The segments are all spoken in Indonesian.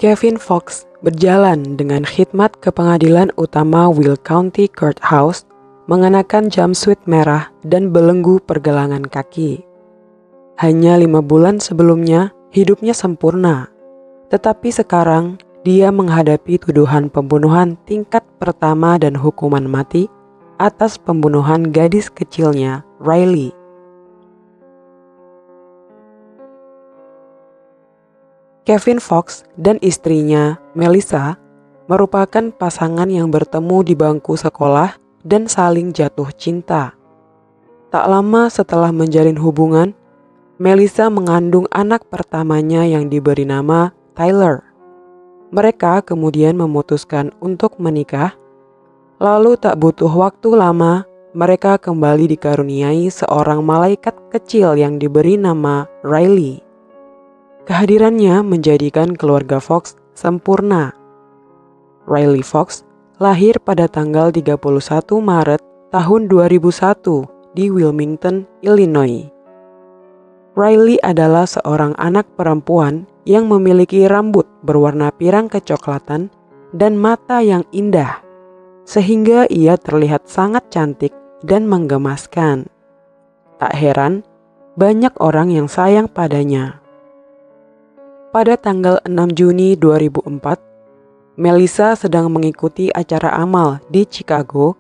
Kevin Fox berjalan dengan khidmat ke pengadilan utama Will County Courthouse mengenakan jumpsuit merah dan belenggu pergelangan kaki. Hanya 5 bulan sebelumnya, hidupnya sempurna. Tetapi sekarang, dia menghadapi tuduhan pembunuhan tingkat pertama dan hukuman mati atas pembunuhan gadis kecilnya, Riley. Kevin Fox dan istrinya, Melissa, merupakan pasangan yang bertemu di bangku sekolah dan saling jatuh cinta. Tak lama setelah menjalin hubungan, Melissa mengandung anak pertamanya yang diberi nama Tyler. Mereka kemudian memutuskan untuk menikah. Lalu tak butuh waktu lama, mereka kembali dikaruniai seorang malaikat kecil yang diberi nama Riley. Kehadirannya menjadikan keluarga Fox sempurna. Riley Fox lahir pada tanggal 31 Maret tahun 2001 di Wilmington, Illinois. Riley adalah seorang anak perempuan yang memiliki rambut berwarna pirang kecoklatan dan mata yang indah, sehingga ia terlihat sangat cantik dan menggemaskan. Tak heran, banyak orang yang sayang padanya. Pada tanggal 6 Juni 2004, Melissa sedang mengikuti acara amal di Chicago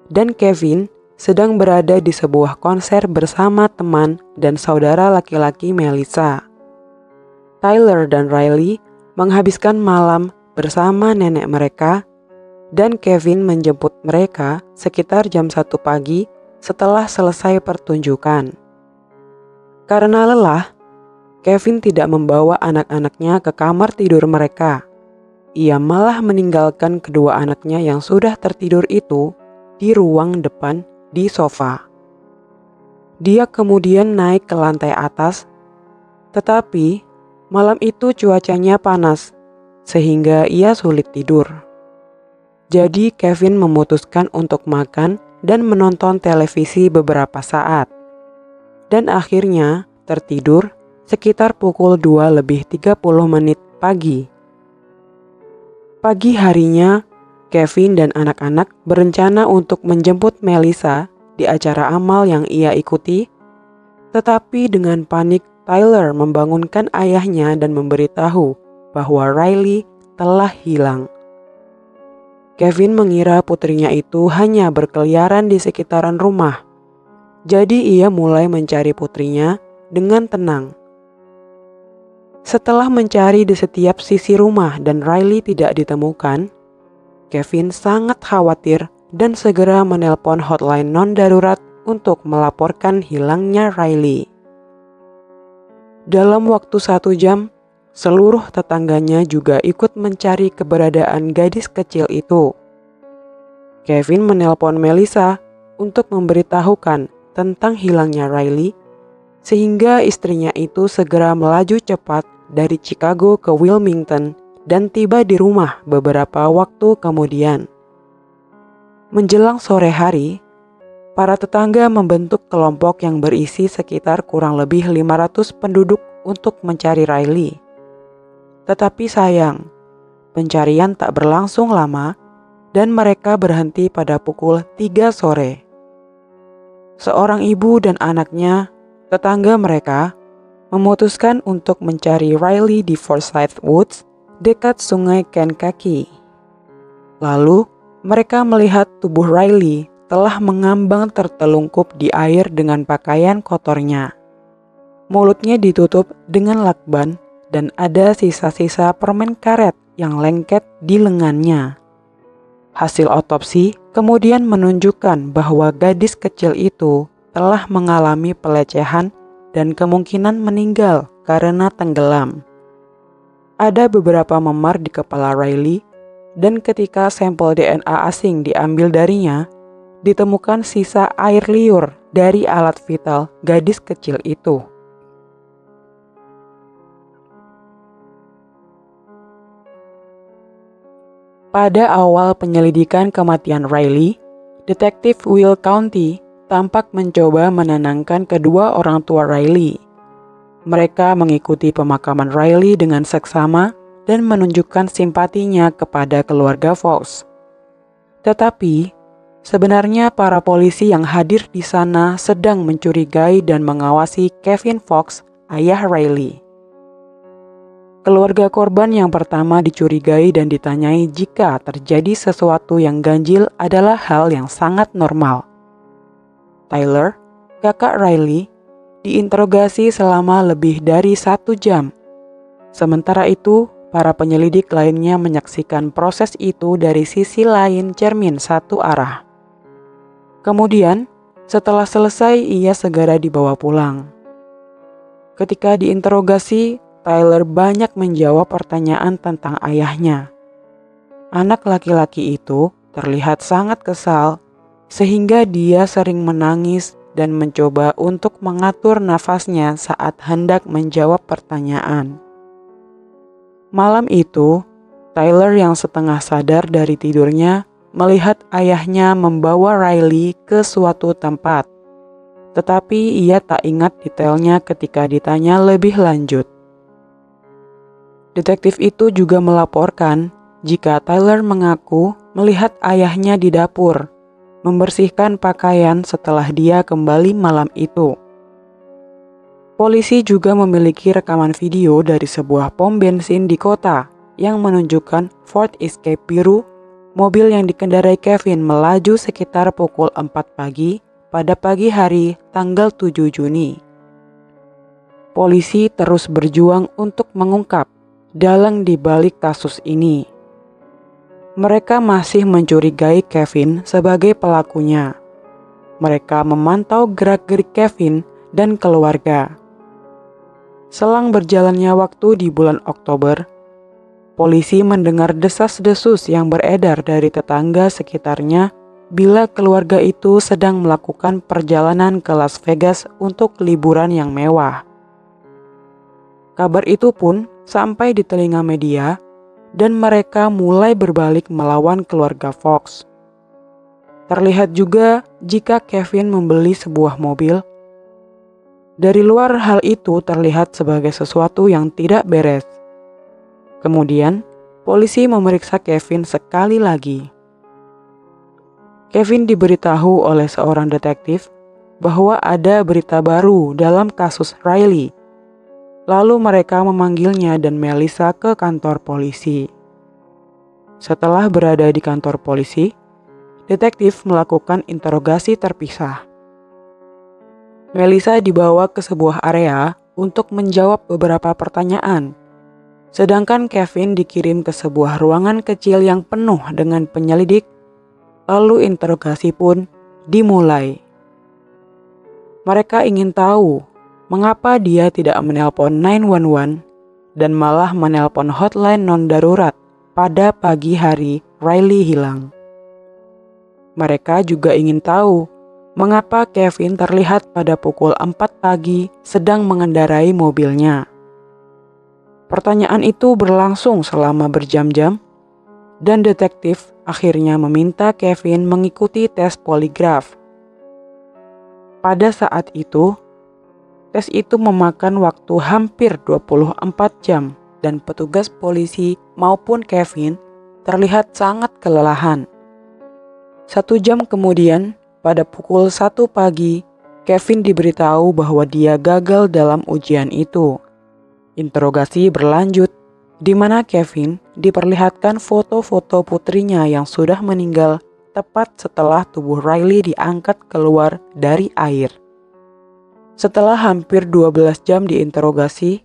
dan Kevin sedang berada di sebuah konser bersama teman dan saudara laki-laki Melissa. Tyler dan Riley menghabiskan malam bersama nenek mereka dan Kevin menjemput mereka sekitar jam 1 pagi setelah selesai pertunjukan. Karena lelah, Kevin tidak membawa anak-anaknya ke kamar tidur mereka. Ia malah meninggalkan kedua anaknya yang sudah tertidur itu di ruang depan di sofa. Dia kemudian naik ke lantai atas, tetapi malam itu cuacanya panas, sehingga ia sulit tidur. Jadi Kevin memutuskan untuk makan dan menonton televisi beberapa saat. Dan akhirnya tertidur sekitar pukul 2:30 pagi. Pagi harinya, Kevin dan anak-anak berencana untuk menjemput Melissa di acara amal yang ia ikuti, tetapi dengan panik Tyler membangunkan ayahnya dan memberitahu bahwa Riley telah hilang. Kevin mengira putrinya itu hanya berkeliaran di sekitaran rumah, jadi ia mulai mencari putrinya dengan tenang. Setelah mencari di setiap sisi rumah dan Riley tidak ditemukan, Kevin sangat khawatir dan segera menelpon hotline non-darurat untuk melaporkan hilangnya Riley. Dalam waktu 1 jam, seluruh tetangganya juga ikut mencari keberadaan gadis kecil itu. Kevin menelpon Melissa untuk memberitahukan tentang hilangnya Riley, sehingga istrinya itu segera melaju cepat dari Chicago ke Wilmington dan tiba di rumah beberapa waktu kemudian. Menjelang sore hari, para tetangga membentuk kelompok yang berisi sekitar kurang lebih 500 penduduk untuk mencari Riley. Tetapi sayang, pencarian tak berlangsung lama dan mereka berhenti pada pukul 3 sore. Seorang ibu dan anaknya, tetangga mereka, memutuskan untuk mencari Riley di Forsyth Woods dekat sungai Kankakee. Lalu, mereka melihat tubuh Riley telah mengambang tertelungkup di air dengan pakaian kotornya. Mulutnya ditutup dengan lakban dan ada sisa-sisa permen karet yang lengket di lengannya. Hasil otopsi kemudian menunjukkan bahwa gadis kecil itu telah mengalami pelecehan dan kemungkinan meninggal karena tenggelam. Ada beberapa memar di kepala Riley, dan ketika sampel DNA asing diambil darinya, ditemukan sisa air liur dari alat vital gadis kecil itu. Pada awal penyelidikan kematian Riley, Detektif Will County tampak mencoba menenangkan kedua orang tua Riley. Mereka mengikuti pemakaman Riley dengan seksama dan menunjukkan simpatinya kepada keluarga Fox. Tetapi, sebenarnya para polisi yang hadir di sana sedang mencurigai dan mengawasi Kevin Fox, ayah Riley. Keluarga korban yang pertama dicurigai dan ditanyai jika terjadi sesuatu yang ganjil adalah hal yang sangat normal. Tyler, kakak Riley, diinterogasi selama lebih dari 1 jam. Sementara itu, para penyelidik lainnya menyaksikan proses itu dari sisi lain cermin satu arah. Kemudian, setelah selesai ia segera dibawa pulang. Ketika diinterogasi, Tyler banyak menjawab pertanyaan tentang ayahnya. Anak laki-laki itu terlihat sangat kesal sehingga dia sering menangis dan mencoba untuk mengatur nafasnya saat hendak menjawab pertanyaan. Malam itu, Tyler yang setengah sadar dari tidurnya melihat ayahnya membawa Riley ke suatu tempat. Tetapi ia tak ingat detailnya ketika ditanya lebih lanjut. Detektif itu juga melaporkan jika Tyler mengaku melihat ayahnya di dapur, membersihkan pakaian setelah dia kembali malam itu. Polisi juga memiliki rekaman video dari sebuah pom bensin di kota yang menunjukkan Ford Escape biru, mobil yang dikendarai Kevin melaju sekitar pukul 4 pagi pada pagi hari tanggal 7 Juni. Polisi terus berjuang untuk mengungkap dalang di balik kasus ini. Mereka masih mencurigai Kevin sebagai pelakunya. Mereka memantau gerak-gerik Kevin dan keluarga. Selang berjalannya waktu di bulan Oktober, polisi mendengar desas-desus yang beredar dari tetangga sekitarnya bila keluarga itu sedang melakukan perjalanan ke Las Vegas untuk liburan yang mewah. Kabar itu pun sampai di telinga media dan mereka mulai berbalik melawan keluarga Fox. Terlihat juga jika Kevin membeli sebuah mobil. Dari luar hal itu terlihat sebagai sesuatu yang tidak beres. Kemudian, polisi memeriksa Kevin sekali lagi. Kevin diberitahu oleh seorang detektif bahwa ada berita baru dalam kasus Riley. Lalu mereka memanggilnya dan Melissa ke kantor polisi. Setelah berada di kantor polisi, detektif melakukan interogasi terpisah. Melissa dibawa ke sebuah area untuk menjawab beberapa pertanyaan, sedangkan Kevin dikirim ke sebuah ruangan kecil yang penuh dengan penyelidik, lalu interogasi pun dimulai. Mereka ingin tahu mengapa dia tidak menelpon 911 dan malah menelpon hotline non-darurat pada pagi hari Riley hilang. Mereka juga ingin tahu mengapa Kevin terlihat pada pukul 4 pagi sedang mengendarai mobilnya. Pertanyaan itu berlangsung selama berjam-jam dan detektif akhirnya meminta Kevin mengikuti tes poligraf. Pada saat itu, tes itu memakan waktu hampir 24 jam dan petugas polisi maupun Kevin terlihat sangat kelelahan. 1 jam kemudian, pada pukul 1 pagi, Kevin diberitahu bahwa dia gagal dalam ujian itu. Interogasi berlanjut, di mana Kevin diperlihatkan foto-foto putrinya yang sudah meninggal tepat setelah tubuh Riley diangkat keluar dari air. Setelah hampir 12 jam diinterogasi,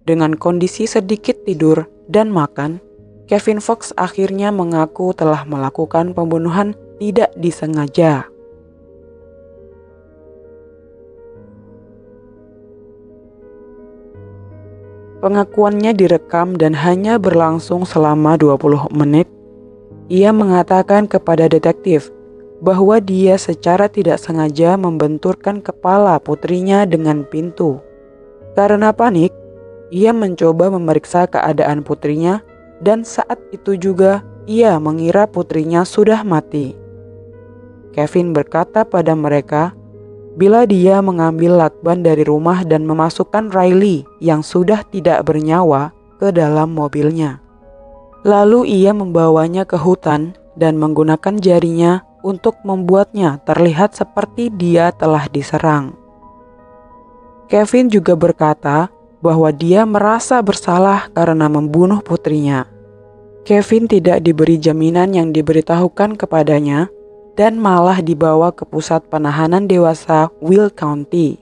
dengan kondisi sedikit tidur dan makan, Kevin Fox akhirnya mengaku telah melakukan pembunuhan tidak disengaja. Pengakuannya direkam dan hanya berlangsung selama 20 menit. Ia mengatakan kepada detektif bahwa dia secara tidak sengaja membenturkan kepala putrinya dengan pintu. Karena panik, ia mencoba memeriksa keadaan putrinya dan saat itu juga ia mengira putrinya sudah mati. Kevin berkata pada mereka bila dia mengambil lakban dari rumah dan memasukkan Riley yang sudah tidak bernyawa ke dalam mobilnya. Lalu ia membawanya ke hutan dan menggunakan jarinya untuk membuatnya terlihat seperti dia telah diserang. Kevin juga berkata bahwa dia merasa bersalah karena membunuh putrinya. Kevin tidak diberi jaminan yang diberitahukan kepadanya dan malah dibawa ke pusat penahanan dewasa Will County.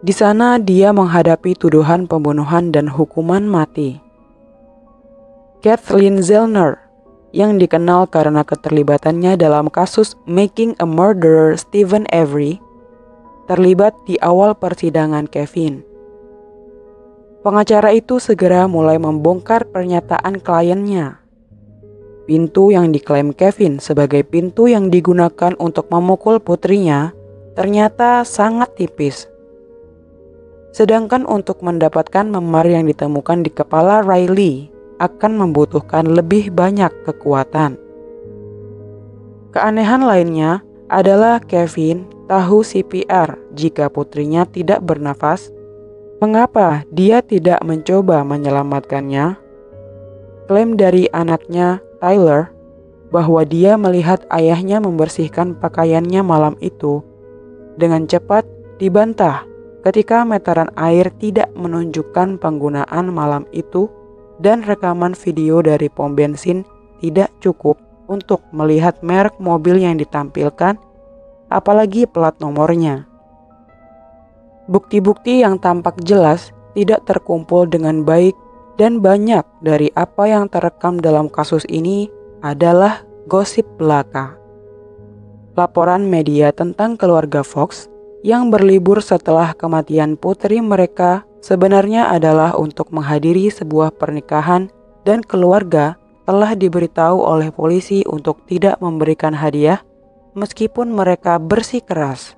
Di sana dia menghadapi tuduhan pembunuhan dan hukuman mati. Kathleen Zellner, yang dikenal karena keterlibatannya dalam kasus Making a Murderer Stephen Avery, terlibat di awal persidangan Kevin. Pengacara itu segera mulai membongkar pernyataan kliennya. Pintu yang diklaim Kevin sebagai pintu yang digunakan untuk memukul putrinya ternyata sangat tipis. Sedangkan untuk mendapatkan memar yang ditemukan di kepala Riley akan membutuhkan lebih banyak kekuatan. Keanehan lainnya adalah Kevin tahu CPR jika putrinya tidak bernafas. Mengapa dia tidak mencoba menyelamatkannya? Klaim dari anaknya Tyler bahwa dia melihat ayahnya membersihkan pakaiannya malam itu dengan cepat dibantah ketika meteran air tidak menunjukkan penggunaan malam itu dan rekaman video dari pom bensin tidak cukup untuk melihat merek mobil yang ditampilkan, apalagi plat nomornya. Bukti-bukti yang tampak jelas tidak terkumpul dengan baik dan banyak dari apa yang terekam dalam kasus ini adalah gosip belaka. Laporan media tentang keluarga Fox yang berlibur setelah kematian putri mereka sebenarnya adalah untuk menghadiri sebuah pernikahan dan keluarga telah diberitahu oleh polisi untuk tidak memberikan hadiah meskipun mereka bersikeras.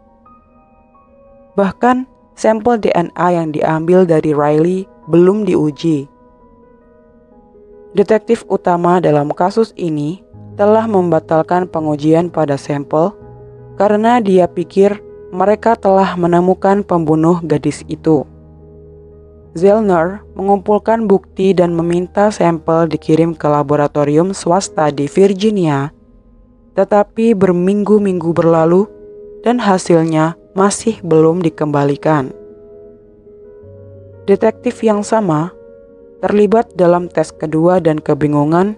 Bahkan sampel DNA yang diambil dari Riley belum diuji. Detektif utama dalam kasus ini telah membatalkan pengujian pada sampel karena dia pikir mereka telah menemukan pembunuh gadis itu. Zellner mengumpulkan bukti dan meminta sampel dikirim ke laboratorium swasta di Virginia, tetapi berminggu-minggu berlalu dan hasilnya masih belum dikembalikan. Detektif yang sama terlibat dalam tes kedua dan kebingungan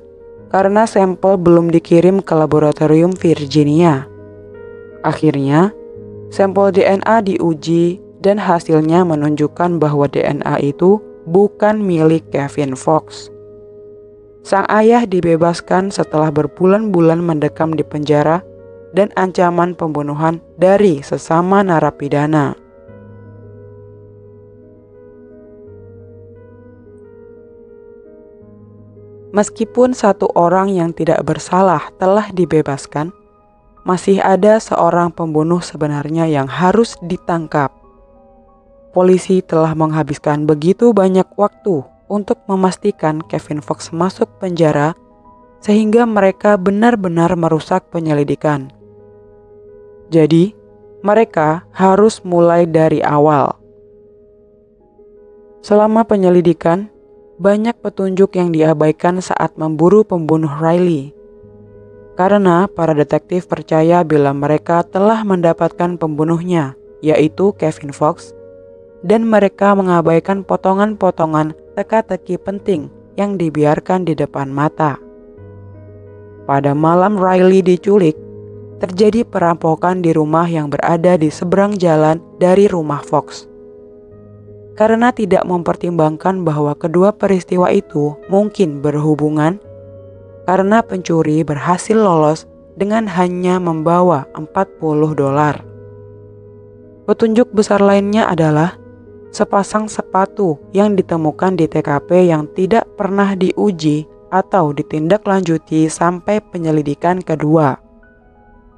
karena sampel belum dikirim ke laboratorium Virginia. Akhirnya, sampel DNA diuji dan hasilnya menunjukkan bahwa DNA itu bukan milik Kevin Fox. Sang ayah dibebaskan setelah berbulan-bulan mendekam di penjara dan ancaman pembunuhan dari sesama narapidana. Meskipun satu orang yang tidak bersalah telah dibebaskan, masih ada seorang pembunuh sebenarnya yang harus ditangkap. Polisi telah menghabiskan begitu banyak waktu untuk memastikan Kevin Fox masuk penjara sehingga mereka benar-benar merusak penyelidikan. Jadi, mereka harus mulai dari awal. Selama penyelidikan, banyak petunjuk yang diabaikan saat memburu pembunuh Riley. Karena para detektif percaya bila mereka telah mendapatkan pembunuhnya, yaitu Kevin Fox, dan mereka mengabaikan potongan-potongan teka-teki penting yang dibiarkan di depan mata. Pada malam Riley diculik, terjadi perampokan di rumah yang berada di seberang jalan dari rumah Fox. Karena tidak mempertimbangkan bahwa kedua peristiwa itu mungkin berhubungan, karena pencuri berhasil lolos dengan hanya membawa $40. Petunjuk besar lainnya adalah sepasang sepatu yang ditemukan di TKP yang tidak pernah diuji atau ditindaklanjuti sampai penyelidikan kedua.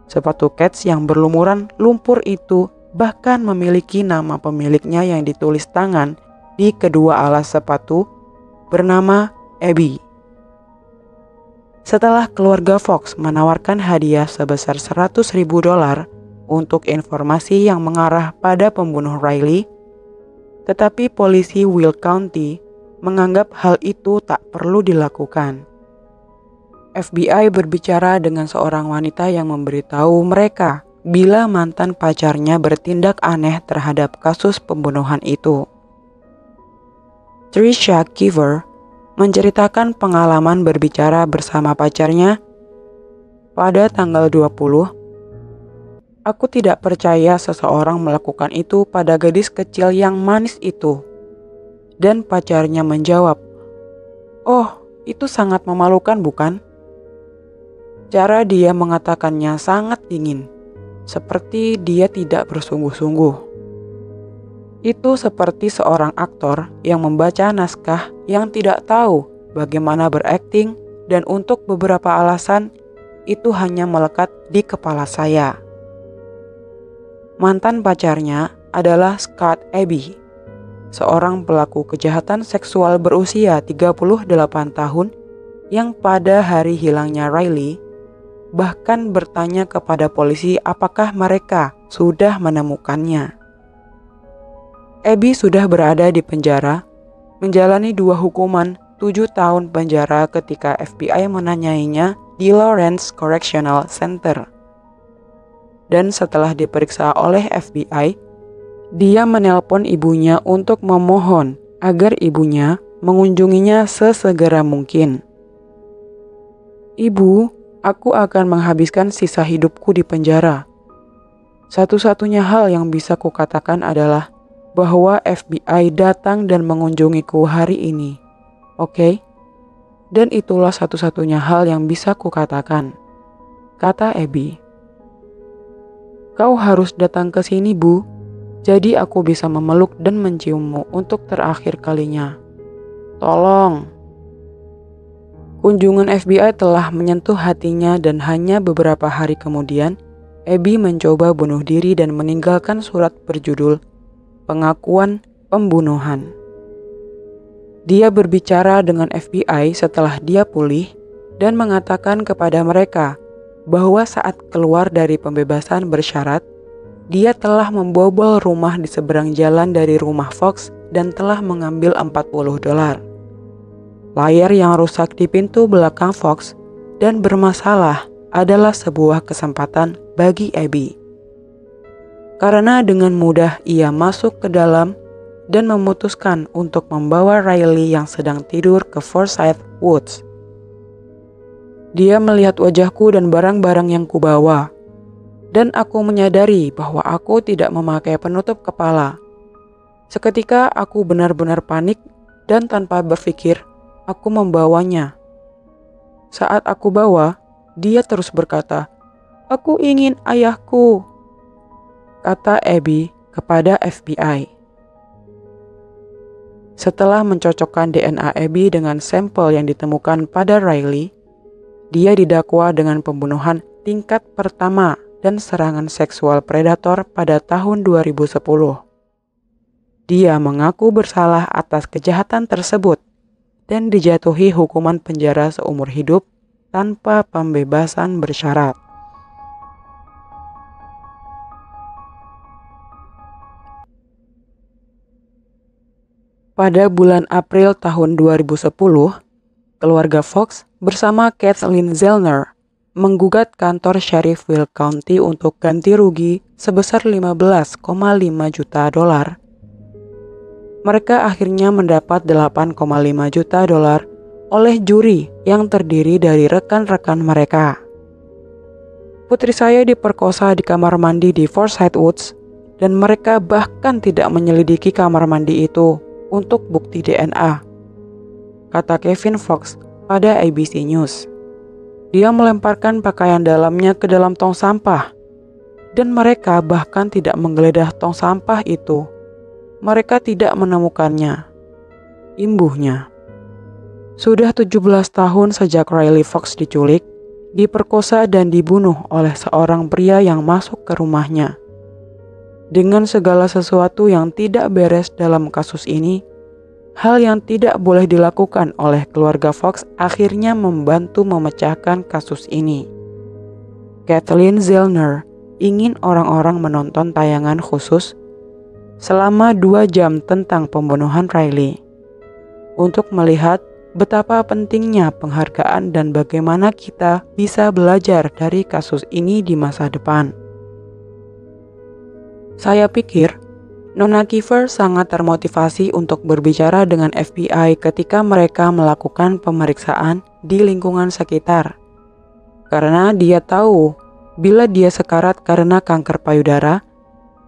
Sepatu Keds yang berlumuran lumpur itu bahkan memiliki nama pemiliknya yang ditulis tangan di kedua alas sepatu bernama Abby. Setelah keluarga Fox menawarkan hadiah sebesar $100.000 untuk informasi yang mengarah pada pembunuh Riley, tetapi polisi Will County menganggap hal itu tak perlu dilakukan. FBI berbicara dengan seorang wanita yang memberitahu mereka bila mantan pacarnya bertindak aneh terhadap kasus pembunuhan itu. Tricia Kiver menceritakan pengalaman berbicara bersama pacarnya pada tanggal 20. Aku tidak percaya seseorang melakukan itu pada gadis kecil yang manis itu. Dan pacarnya menjawab, "Oh, itu sangat memalukan bukan?" Cara dia mengatakannya sangat dingin, seperti dia tidak bersungguh-sungguh. Itu seperti seorang aktor yang membaca naskah yang tidak tahu bagaimana berakting dan untuk beberapa alasan itu hanya melekat di kepala saya. Mantan pacarnya adalah Scott Abbey, seorang pelaku kejahatan seksual berusia 38 tahun yang pada hari hilangnya Riley bahkan bertanya kepada polisi apakah mereka sudah menemukannya. Abbey sudah berada di penjara, menjalani 2 hukuman 7 tahun penjara ketika FBI menanyainya di Lawrence Correctional Center. Dan setelah diperiksa oleh FBI, dia menelpon ibunya untuk memohon agar ibunya mengunjunginya sesegera mungkin. "Ibu, aku akan menghabiskan sisa hidupku di penjara. Satu-satunya hal yang bisa kukatakan adalah bahwa FBI datang dan mengunjungiku hari ini. Oke? Dan itulah satu-satunya hal yang bisa kukatakan," kata Abbey. "Kau harus datang ke sini, Bu. Jadi aku bisa memeluk dan menciummu untuk terakhir kalinya. Tolong." Kunjungan FBI telah menyentuh hatinya dan hanya beberapa hari kemudian, Abbey mencoba bunuh diri dan meninggalkan surat berjudul "Pengakuan Pembunuhan". Dia berbicara dengan FBI setelah dia pulih dan mengatakan kepada mereka bahwa saat keluar dari pembebasan bersyarat, dia telah membobol rumah di seberang jalan dari rumah Fox dan telah mengambil $40. Layar yang rusak di pintu belakang Fox dan bermasalah adalah sebuah kesempatan bagi Abbey. Karena dengan mudah ia masuk ke dalam dan memutuskan untuk membawa Riley yang sedang tidur ke Forsyth Woods. Dia melihat wajahku dan barang-barang yang kubawa, dan aku menyadari bahwa aku tidak memakai penutup kepala. Seketika aku benar-benar panik dan tanpa berpikir, aku membawanya. Saat aku bawa, dia terus berkata, "Aku ingin ayahku," kata Abbey kepada FBI. Setelah mencocokkan DNA Abbey dengan sampel yang ditemukan pada Riley, dia didakwa dengan pembunuhan tingkat pertama dan serangan seksual predator pada tahun 2010. Dia mengaku bersalah atas kejahatan tersebut dan dijatuhi hukuman penjara seumur hidup tanpa pembebasan bersyarat. Pada bulan April tahun 2010, keluarga Fox bersama Kathleen Zellner menggugat kantor Sheriff Will County untuk ganti rugi sebesar $15,5 juta. Mereka akhirnya mendapat $8,5 juta oleh juri yang terdiri dari rekan-rekan mereka. "Putri saya diperkosa di kamar mandi di Forsyth Woods dan mereka bahkan tidak menyelidiki kamar mandi itu untuk bukti DNA," kata Kevin Fox pada ABC News. Dia melemparkan pakaian dalamnya ke dalam tong sampah, dan mereka bahkan tidak menggeledah tong sampah itu. Mereka tidak menemukannya. Imbuhnya. Sudah 17 tahun sejak Riley Fox diculik, diperkosa dan dibunuh oleh seorang pria yang masuk ke rumahnya. Dengan segala sesuatu yang tidak beres dalam kasus ini, hal yang tidak boleh dilakukan oleh keluarga Fox akhirnya membantu memecahkan kasus ini. Kathleen Zellner ingin orang-orang menonton tayangan khusus selama 2 jam tentang pembunuhan Riley. untuk melihat betapa pentingnya penghargaan dan bagaimana kita bisa belajar dari kasus ini di masa depan. Saya pikir Nona Kiefer sangat termotivasi untuk berbicara dengan FBI ketika mereka melakukan pemeriksaan di lingkungan sekitar. Karena dia tahu bila dia sekarat karena kanker payudara,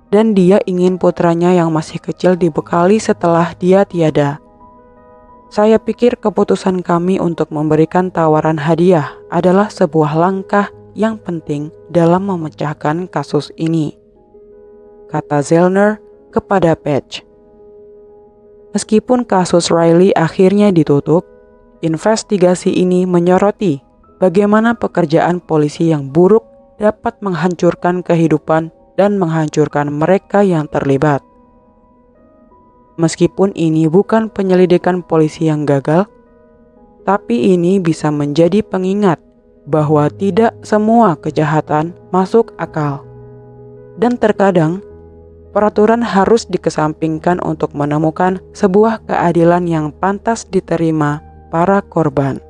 dan dia ingin putranya yang masih kecil dibekali setelah dia tiada. Saya pikir keputusan kami untuk memberikan tawaran hadiah adalah sebuah langkah yang penting dalam memecahkan kasus ini, kata Zellner kepada Page. Meskipun kasus Riley akhirnya ditutup, investigasi ini menyoroti bagaimana pekerjaan polisi yang buruk dapat menghancurkan kehidupan dan menghancurkan mereka yang terlibat. Meskipun ini bukan penyelidikan polisi yang gagal, tapi ini bisa menjadi pengingat bahwa tidak semua kejahatan masuk akal. Dan terkadang, peraturan harus dikesampingkan untuk menemukan sebuah keadilan yang pantas diterima para korban.